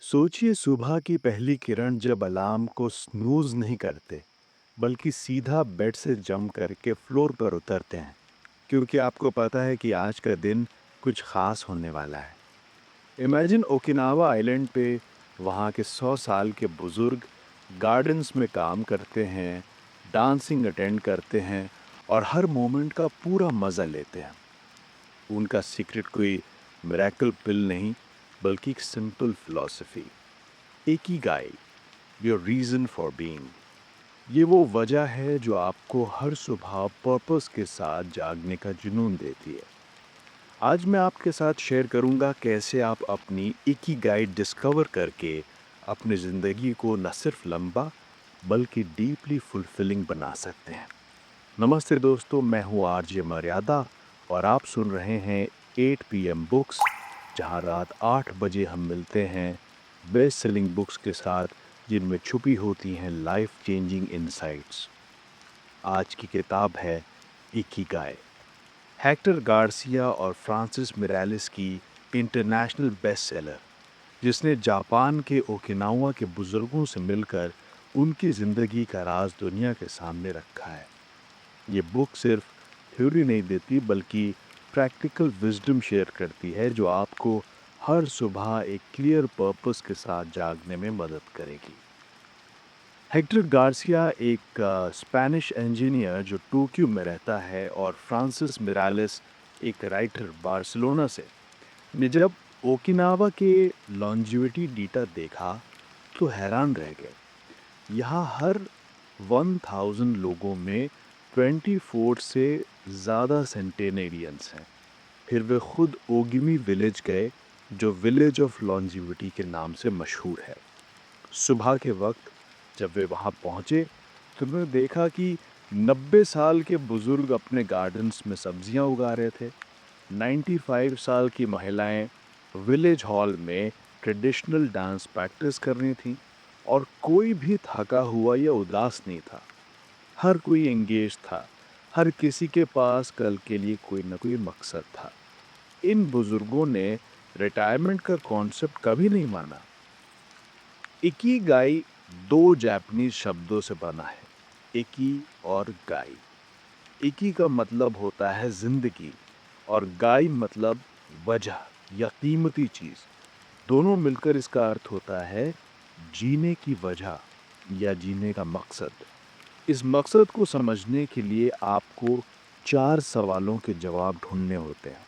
सोचिए सुबह की पहली किरण जब अलार्म को स्नूज नहीं करते बल्कि सीधा बेड से जंप करके फ्लोर पर उतरते हैं क्योंकि आपको पता है कि आज का दिन कुछ खास होने वाला है। इमेजिन ओकिनावा आइलैंड पे वहाँ के 100 साल के बुजुर्ग गार्डन्स में काम करते हैं, डांसिंग अटेंड करते हैं और हर मोमेंट का पूरा मज़ा लेते हैं। उनका सीक्रेट कोई मिरेकल पिल नहीं, बल्कि एक simple philosophy, ikigai, your reason for being. ये वो वजह है जो आपको हर सुबह पर्पस के साथ जागने का जुनून देती है। आज मैं आपके साथ शेयर करूंगा कैसे आप अपनी इकिगाई डिस्कवर करके अपनी जिंदगी को न सिर्फ लंबा बल्कि डीपली फुलफिलिंग बना सकते हैं। नमस्ते दोस्तों, मैं हूँ आरजे मर्यादा और आप सुन रहे हैं 8 PM बुक्स, जहाँ रात 8 बजे हम मिलते हैं बेस्ट सेलिंग बुक्स के साथ जिनमें छुपी होती हैं लाइफ चेंजिंग इनसाइट्स। आज की किताब है इकिगाई, हेक्टर गार्सिया और फ्रांसिस मिरालिस की इंटरनेशनल बेस्ट सेलर, जिसने जापान के ओकिनावा के बुजुर्गों से मिलकर उनकी ज़िंदगी का राज दुनिया के सामने रखा है। ये बुक सिर्फ थ्योरी नहीं देती बल्कि प्रैक्टिकल विजडम शेयर करती है जो आपको हर सुबह एक क्लियर पर्पस के साथ जागने में मदद करेगी। हेक्टर गार्सिया एक स्पेनिश इंजीनियर जो टोक्यो में रहता है और फ्रांसिस मिरालिस एक राइटर बार्सिलोना से, ने जब ओकिनावा के लॉन्जिविटी डेटा देखा तो हैरान रह गए। यहाँ हर 1000 लोगों में 24 से ज़्यादा सेंटेनेरियंस हैं। फिर वे खुद ओगिमी विलेज गए, जो विलेज ऑफ लॉन्जिविटी के नाम से मशहूर है। सुबह के वक्त जब वे वहाँ पहुँचे तो उन्होंने देखा कि 90 साल के बुजुर्ग अपने गार्डन्स में सब्जियाँ उगा रहे थे। 95 साल की महिलाएं विलेज हॉल में ट्रेडिशनल डांस प्रैक्टिस कर रही थीं और कोई भी थका हुआ या उदास नहीं था। हर कोई एंगेज था। हर किसी के पास कल के लिए कोई न कोई मकसद था। इन बुजुर्गों ने रिटायरमेंट का कॉन्सेप्ट कभी नहीं माना। इकिगाई दो जापानीज शब्दों से बना है, इकी और गाई। इकी का मतलब होता है जिंदगी और गाई मतलब वजह या कीमती चीज। दोनों मिलकर इसका अर्थ होता है जीने की वजह या जीने का मकसद। इस मकसद को समझने के लिए आपको 4 सवालों के जवाब ढूंढने होते हैं।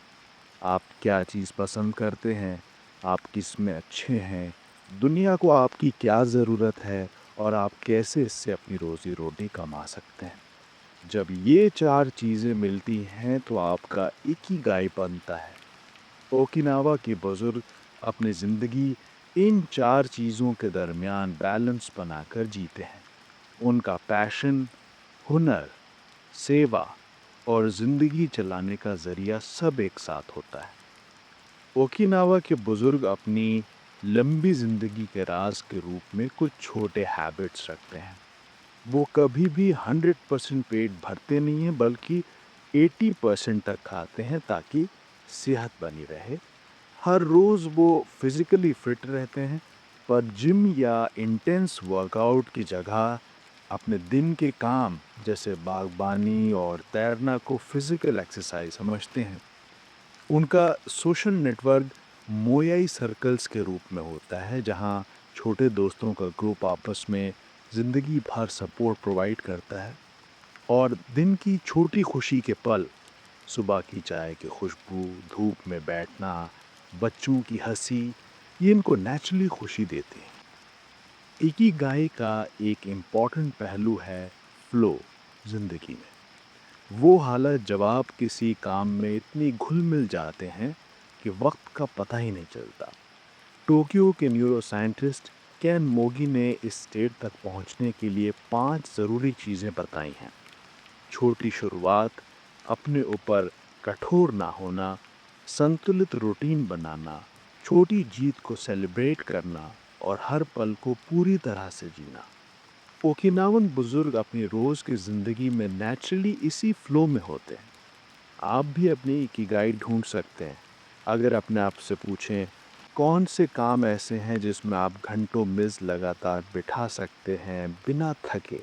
आप क्या चीज़ पसंद करते हैं? आप किस में अच्छे हैं? दुनिया को आपकी क्या ज़रूरत है? और आप कैसे इससे अपनी रोज़ी रोटी कमा सकते हैं? जब ये 4 चीज़ें मिलती हैं तो आपका इकिगाई बनता है। ओकिनावा के बुजुर्ग अपनी ज़िंदगी इन 4 चीज़ों के दरमियान बैलेंस बनाकर जीते हैं। उनका पैशन, हुनर, सेवा और ज़िंदगी चलाने का ज़रिया सब एक साथ होता है। ओकिनावा के बुजुर्ग अपनी लंबी ज़िंदगी के राज के रूप में कुछ छोटे हैबिट्स रखते हैं। वो कभी भी 100% पेट भरते नहीं हैं बल्कि 80% तक खाते हैं ताकि सेहत बनी रहे। हर रोज़ वो फिज़िकली फिट रहते हैं, पर जिम या इंटेंस वर्कआउट की जगह अपने दिन के काम जैसे बागबानी और तैरना को फिज़िकल एक्सरसाइज समझते हैं। उनका सोशल नेटवर्क मोयाई सर्कल्स के रूप में होता है, जहाँ छोटे दोस्तों का ग्रुप आपस में ज़िंदगी भर सपोर्ट प्रोवाइड करता है। और दिन की छोटी खुशी के पल, सुबह की चाय की खुशबू, धूप में बैठना, बच्चों की हंसी, ये इनको नेचुरली खुशी देते हैं। इकिगाई का एक इम्पॉर्टेंट पहलू है फ्लो जिंदगी में। वो हालत जब आप किसी काम में इतनी घुल मिल जाते हैं कि वक्त का पता ही नहीं चलता। टोक्यो के न्यूरो साइंटिस्ट केन मोगी ने इस स्टेट तक पहुंचने के लिए 5 ज़रूरी चीज़ें बताई हैं। छोटी शुरुआत, अपने ऊपर कठोर ना होना, संतुलित रूटीन बनाना, छोटी जीत को सेलिब्रेट करना और हर पल को पूरी तरह से जीना। ओकिनावन बुजुर्ग अपनी रोज की जिंदगी में नेचुरली इसी फ्लो में होते हैं। आप भी अपनी इकिगाई ढूंढ सकते हैं। अगर अपने आप से पूछें, कौन से काम ऐसे हैं जिसमें आप घंटों मेज़ लगातार बिठा सकते हैं बिना थके?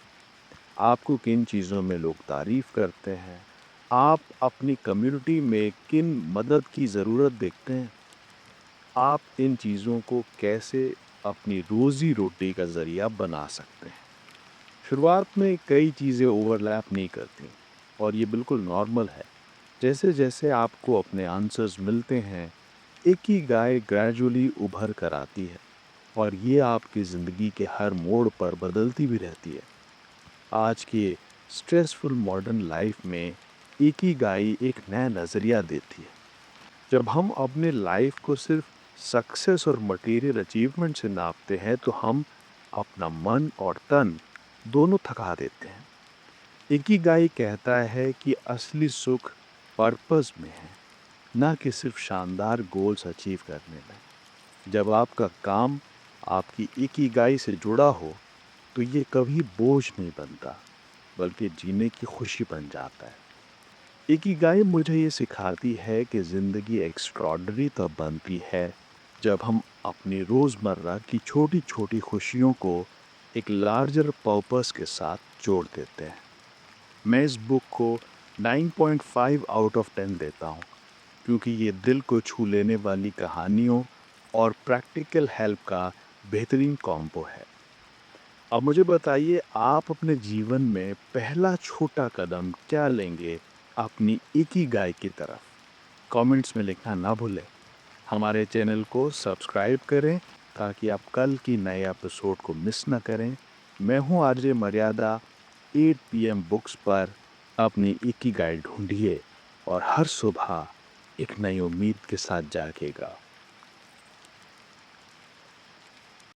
आपको किन चीज़ों में लोग तारीफ़ करते हैं? आप अपनी कम्युनिटी में किन मदद की ज़रूरत देखते हैं? आप इन चीज़ों को कैसे अपनी रोज़ी-रोटी का ज़रिया बना सकते हैं? शुरुआत में कई चीज़ें ओवरलैप नहीं करती और ये बिल्कुल नॉर्मल है। जैसे-जैसे आपको अपने आंसर्स मिलते हैं, इकिगाई ग्रेजुअली उभर कर आती है और ये आपकी ज़िंदगी के हर मोड़ पर बदलती भी रहती है। आज के स्ट्रेसफुल मॉडर्न लाइफ में इकिगाई एक नया नज़रिया देती है। जब हम अपने लाइफ को सिर्फ सक्सेस और मटेरियल अचीवमेंट से नापते हैं तो हम अपना मन और तन दोनों थका देते हैं। इकिगाई कहता है कि असली सुख पर्पस में है, ना कि सिर्फ शानदार गोल्स अचीव करने में। जब आपका काम आपकी इकिगाई से जुड़ा हो तो ये कभी बोझ नहीं बनता, बल्कि जीने की खुशी बन जाता है। इकिगाई मुझे ये सिखाती है कि ज़िंदगी एक्स्ट्रॉर्डिनरी तब बनती है जब हम अपनी रोज़मर्रा की छोटी-छोटी खुशियों को एक लार्जर पर्पस के साथ जोड़ देते हैं। मैं इस बुक को 9.5 आउट ऑफ 10 देता हूँ, क्योंकि ये दिल को छू लेने वाली कहानियों और प्रैक्टिकल हेल्प का बेहतरीन कॉम्बो है। अब मुझे बताइए, आप अपने जीवन में पहला छोटा कदम क्या लेंगे अपनी इकिगाई की तरफ? कमेंट्स में लिखना ना भूलें। हमारे चैनल को सब्सक्राइब करें ताकि आप कल की नए एपिसोड को मिस ना करें। मैं हूँ आरजे मर्यादा। 8 पीएम बुक्स पर अपनी इकिगाई ढूंढिए और हर सुबह एक नई उम्मीद के साथ जागेगा।